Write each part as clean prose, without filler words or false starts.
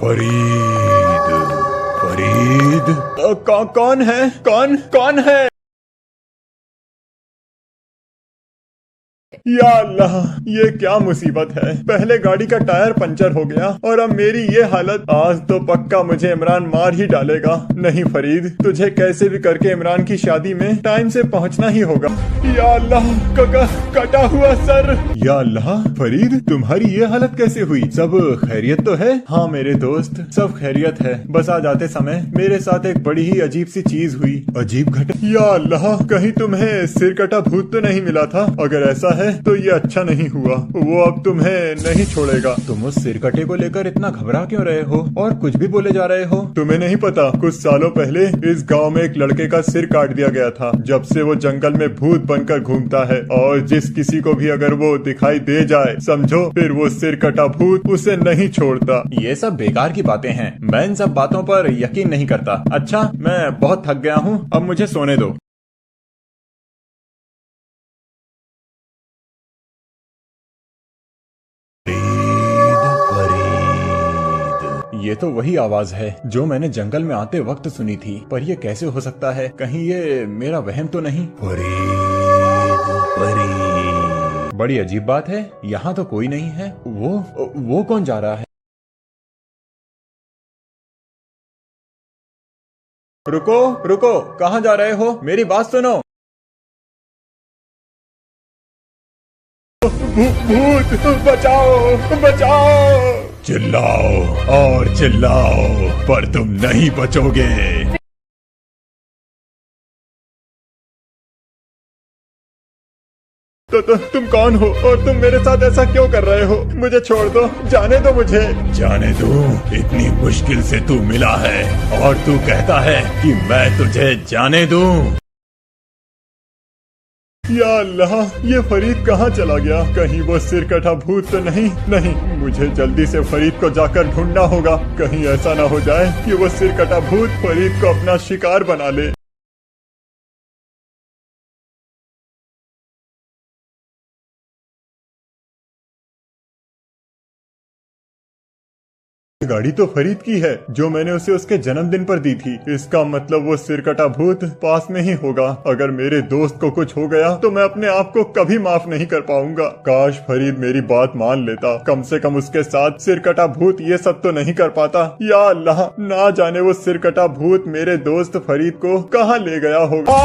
फरीद, फरीद, कौन है? कौन है? या अल्लाह, ये क्या मुसीबत है। पहले गाड़ी का टायर पंचर हो गया और अब मेरी ये हालत। आज तो पक्का मुझे इमरान मार ही डालेगा। नहीं फरीद, तुझे कैसे भी करके इमरान की शादी में टाइम से पहुंचना ही होगा। या अल्लाह, कटा हुआ सर। या अल्लाह, फरीद तुम्हारी ये हालत कैसे हुई? सब खैरियत तो है? हाँ मेरे दोस्त, सब खैरियत है। बस आज आते समय मेरे साथ एक बड़ी ही अजीब सी चीज हुई। अजीब घटना? या अल्लाह, कहीं तुम्हें सिर कटा भूत तो नहीं मिला था? अगर ऐसा है तो ये अच्छा नहीं हुआ। वो अब तुम्हें नहीं छोड़ेगा। तुम उस सिरकटे को लेकर इतना घबरा क्यों रहे हो और कुछ भी बोले जा रहे हो? तुम्हें नहीं पता, कुछ सालों पहले इस गांव में एक लड़के का सिर काट दिया गया था। जब से वो जंगल में भूत बनकर घूमता है और जिस किसी को भी अगर वो दिखाई दे जाए, समझो फिर वो सिर कटा भूत उसे नहीं छोड़ता। ये सब बेकार की बातें हैं, मैं इन सब बातों पर यकीन नहीं करता। अच्छा, मैं बहुत थक गया हूँ, अब मुझे सोने दो। ये तो वही आवाज है जो मैंने जंगल में आते वक्त सुनी थी, पर ये कैसे हो सकता है? कहीं ये मेरा वहम तो नहीं? फरीद, फरीद, बड़ी अजीब बात है, यहाँ तो कोई नहीं है। वो कौन जा रहा है? रुको रुको, कहाँ जा रहे हो? मेरी बात सुनो। भूत, बचाओ बचाओ। चिल्लाओ और चिल्लाओ, पर तुम नहीं बचोगे। तो तुम कौन हो और तुम मेरे साथ ऐसा क्यों कर रहे हो? मुझे छोड़ दो, जाने दो मुझे। जाने दो? इतनी मुश्किल से तू मिला है और तू कहता है कि मैं तुझे जाने दूं? या अल्लाह, ये फरीद कहाँ चला गया? कहीं वो सिर कटा भूत तो नहीं, मुझे जल्दी से फरीद को जाकर ढूंढना होगा। कहीं ऐसा ना हो जाए कि वो सिर कटा भूत फरीद को अपना शिकार बना ले। गाड़ी तो फरीद की है जो मैंने उसे उसके जन्मदिन पर दी थी। इसका मतलब वो सिरकटा भूत पास में ही होगा। अगर मेरे दोस्त को कुछ हो गया तो मैं अपने आप को कभी माफ नहीं कर पाऊंगा। काश फरीद मेरी बात मान लेता, कम से कम उसके साथ सिरकटा भूत ये सब तो नहीं कर पाता। या अल्लाह, ना जाने वो सिरकटा भूत मेरे दोस्त फरीद को कहाँ ले गया होगा।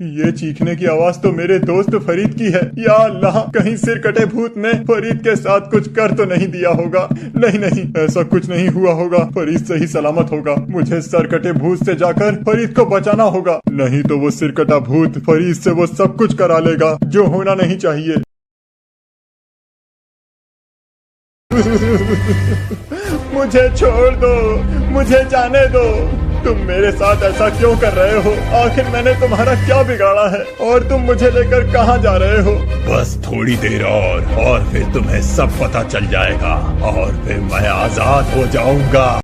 ये चीखने की आवाज तो मेरे दोस्त फरीद की है। या अल्लाह, कहीं सिरकटे भूत ने फरीद के साथ कुछ कर तो नहीं दिया होगा। नहीं, ऐसा कुछ नहीं हुआ होगा। फरीद सही सलामत होगा। मुझे सरकटे भूत से जाकर फरीद को बचाना होगा, नहीं तो वो सिरकटा भूत फरीद से वो सब कुछ करा लेगा जो होना नहीं चाहिए। मुझे छोड़ दो, मुझे जाने दो। तुम मेरे साथ ऐसा क्यों कर रहे हो? आखिर मैंने तुम्हारा क्या बिगाड़ा है और तुम मुझे लेकर कहाँ जा रहे हो? बस थोड़ी देर और फिर तुम्हें सब पता चल जाएगा और फिर मैं आजाद हो जाऊंगा।